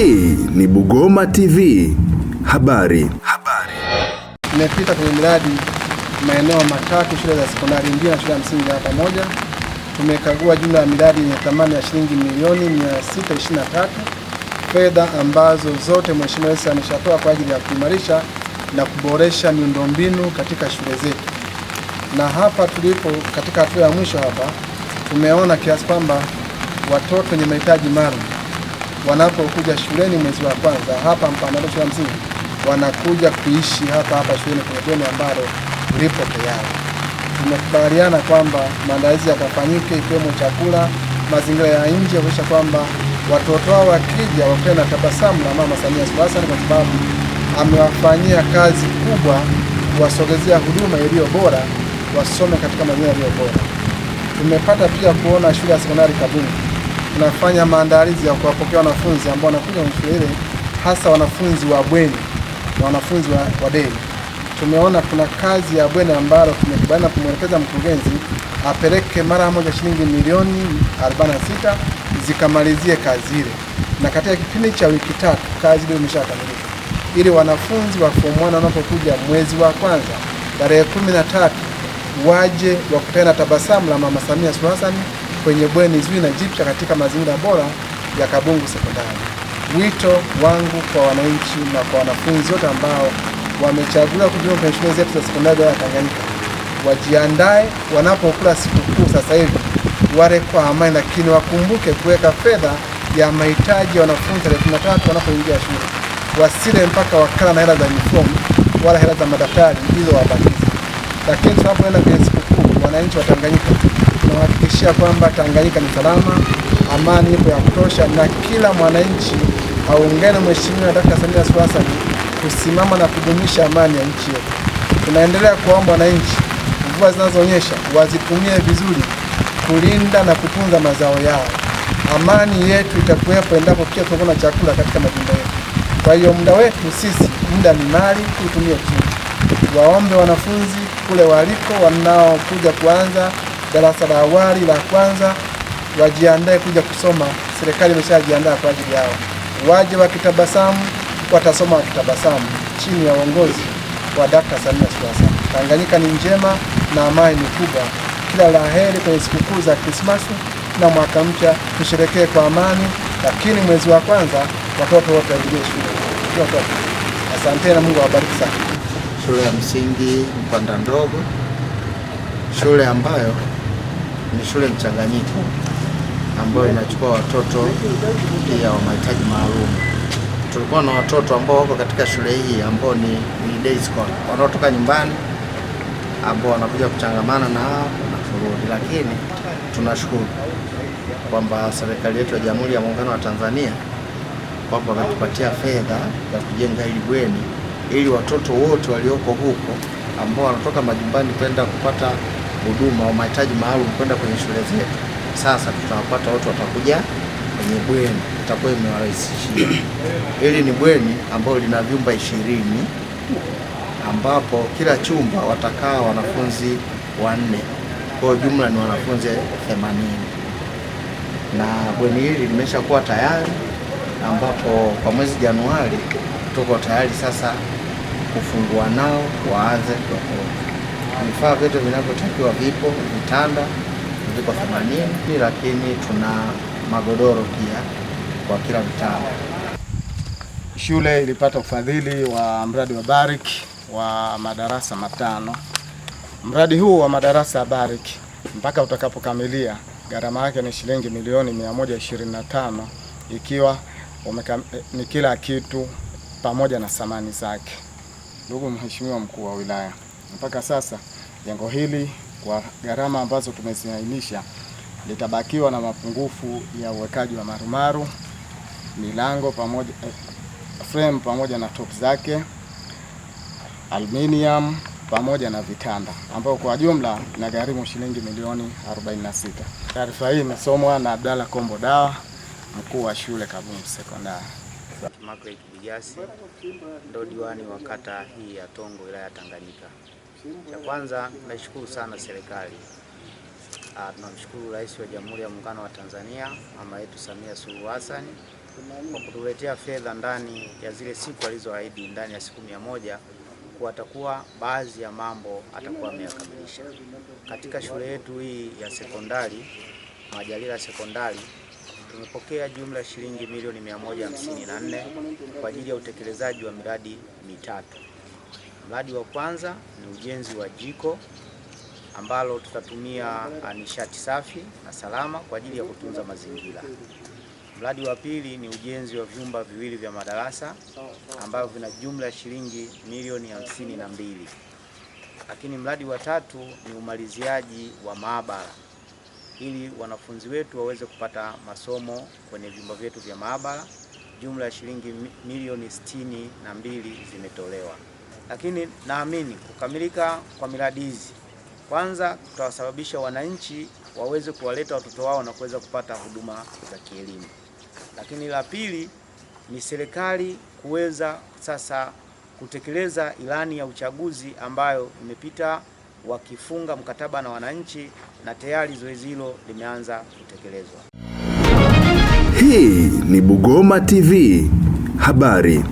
Hii ni Bugoma TV. Habari. Tumepita kwenye miradi maeneo matatu, shule za sekondari mbili na shule ya msingi hapa moja. Tumekagua jumla ya miradi yenye thamani ya shilingi milioni 623, fedha ambazo zote Mheshimiwa Rais ameshatoa kwa ajili ya kuimarisha na kuboresha miundombinu katika shule zetu. Na hapa tulipo katika hatua ya mwisho hapa, tumeona kiasi kwamba watoto wenye mahitaji maalum wanapokuja shuleni mwezi wa kwanza hapa Mpanda shule ya msingi, wanakuja kuishi hapa shuleni kwenye bweni ambalo lipo tayari. Tumekubaliana kwamba maandalizi yatafanyike ikiwemo chakula, mazingira ya nje, kuhakikisha kwamba watoto hao wakija wakiwa na tabasamu la Mama Samia Suluhu Hassan, kwa sababu amewafanyia kazi kubwa kuwasogezea huduma iliyo bora, wasome katika mazingira yaliyo bora. Tumepata pia kuona shule ya sekondari Kabungu tunafanya maandalizi ya kuwapokea wanafunzi ambao wanakuja kwenye shule ile, hasa wanafunzi wa bweni na wanafunzi wa day. Tumeona kuna kazi ya bweni ambalo tumekubaliana kumwelekeza mkurugenzi apeleke mara moja shilingi milioni 46 zikamalizie kazi ile, na katika kipindi cha wiki 3 kazi ile imeshakamilika, ili wanafunzi wa form 1 wanapokuja mwezi wa kwanza tarehe 13 waje wakutane na tabasamu la Mama Samia Suluhu Hassan kwenye bweni zuri na jipya katika mazingira bora ya Kabungu Sekondari. Wito wangu kwa wananchi na kwa wanafunzi wote ambao wamechaguliwa kujiunga kwenye shule zetu za sekondari ya Tanganyika, wajiandae wanapokula sikukuu sasa hivi, wale kwa amani, lakini wakumbuke kuweka fedha ya mahitaji ya wanafunzi tarehe 13 wanapoingia shule. Wasile mpaka wakala na hela za uniform wala hela za madaftari hizo wabakizi. Lakini tunapoenda kwenye sikukuu, wananchi wa Tanganyika tunahakikishia kwamba Tanganyika ni salama, amani ipo ya kutosha, na kila mwananchi aungane Mheshimiwa Dkt. Samia Suluhu Hassan kusimama na kudumisha amani ya nchi yetu. Tunaendelea kuomba wananchi, mvua zinazonyesha wazitumie vizuri kulinda na kutunza mazao yao. Amani yetu itakuwepo endapo pia tutakuwa na chakula katika majumba yetu. Kwa hiyo muda wetu sisi, muda ni mali, tutumie vizuri. Waombe wanafunzi kule waliko wanaokuja kuanza darasa la awali la kwanza wajiandae kuja kusoma. Serikali imeshajiandaa kwa ajili yao. Waje wakitabasamu, watasoma wakitabasamu chini ya uongozi wa Dkt. Samia Suluhu Hassan. Tanganyika ni njema na amani ni kubwa. Kila laheri kwenye sikukuu za Krismasi na mwaka mpya, tusherekee kwa amani, lakini mwezi wa kwanza watoto wote waingie shule. Asante na Mungu awabariki sana. Shule ya msingi Mpanda Ndogo, shule ambayo ni shule mchanganyiko ambayo inachukua watoto pia wa mahitaji maalum. Tulikuwa na watoto ambao wako katika shule hii ambao ni day school, wanaotoka nyumbani ambao wanakuja kuchangamana na kurudi, lakini tunashukuru kwamba serikali yetu ya Jamhuri ya Muungano wa Tanzania kwamba wametupatia fedha ya kujenga hili bweni ili watoto wote walioko huko ambao wanatoka majumbani kwenda kupata huduma wa mahitaji maalum kwenda kwenye shule zetu, sasa tutawapata wote watakuja kwenye bweni, itakuwa imewarahisishia. Hili ni bweni ambalo lina vyumba 20 ambapo kila chumba watakaa wanafunzi 4. Kwa jumla ni wanafunzi 80. Na bweni hili limeshakuwa tayari, ambapo kwa mwezi Januari tuko tayari sasa kufungua nao waanze kutoka. Vifaa vyote vinavyotakiwa vipo, vitanda viko 80, lakini tuna magodoro pia kwa kila vitanda. Shule ilipata ufadhili wa mradi wa Barik wa madarasa 5. Mradi huu wa madarasa ya Barik mpaka utakapokamilia gharama yake ni shilingi milioni 125, ikiwa ni kila kitu pamoja na samani zake. Ndugu Mheshimiwa Mkuu wa Wilaya, mpaka sasa jengo hili kwa gharama ambazo tumeziainisha litabakiwa na mapungufu ya uwekaji wa marumaru, milango pamoja frame pamoja na top zake, aluminium pamoja na vitanda, ambao kwa jumla inagharimu shilingi milioni 46. Taarifa hii imesomwa na Abdalla Kombo Dawa, mkuu wa shule Kabungu Sekondari. Margaret Bujasi, ndo diwani wa kata hii ya Tongo, wilaya ya Tanganyika. Cha kwanza tunashukuru sana serikali. Tunamshukuru Rais wa Jamhuri ya Muungano wa Tanzania, mama yetu Samia Suluhu Hassan kwa kutuletea fedha ndani ya zile siku alizoahidi, ndani ya siku 100 atakuwa baadhi ya mambo atakuwa ameyakamilisha. Katika shule yetu hii ya sekondari Majalila Sekondari tumepokea jumla ya shilingi milioni 154 kwa ajili ya utekelezaji wa miradi mitatu. Mradi wa kwanza ni ujenzi wa jiko ambalo tutatumia nishati safi na salama kwa ajili ya kutunza mazingira. Mradi wa pili ni ujenzi wa vyumba viwili vya madarasa ambavyo vina jumla ya shilingi milioni 52. Lakini mradi wa tatu ni umaliziaji wa maabara ili wanafunzi wetu waweze kupata masomo kwenye vyumba vyetu vya maabara. Jumla ya shilingi milioni 62 zimetolewa. Lakini naamini kukamilika kwa miradi hizi, kwanza tutawasababisha wananchi waweze kuwaleta watoto wao na kuweza kupata huduma za kielimu. Lakini la pili ni serikali kuweza sasa kutekeleza ilani ya uchaguzi ambayo imepita wakifunga mkataba na wananchi, na tayari zoezi hilo limeanza kutekelezwa. Hii ni Bugoma TV habari.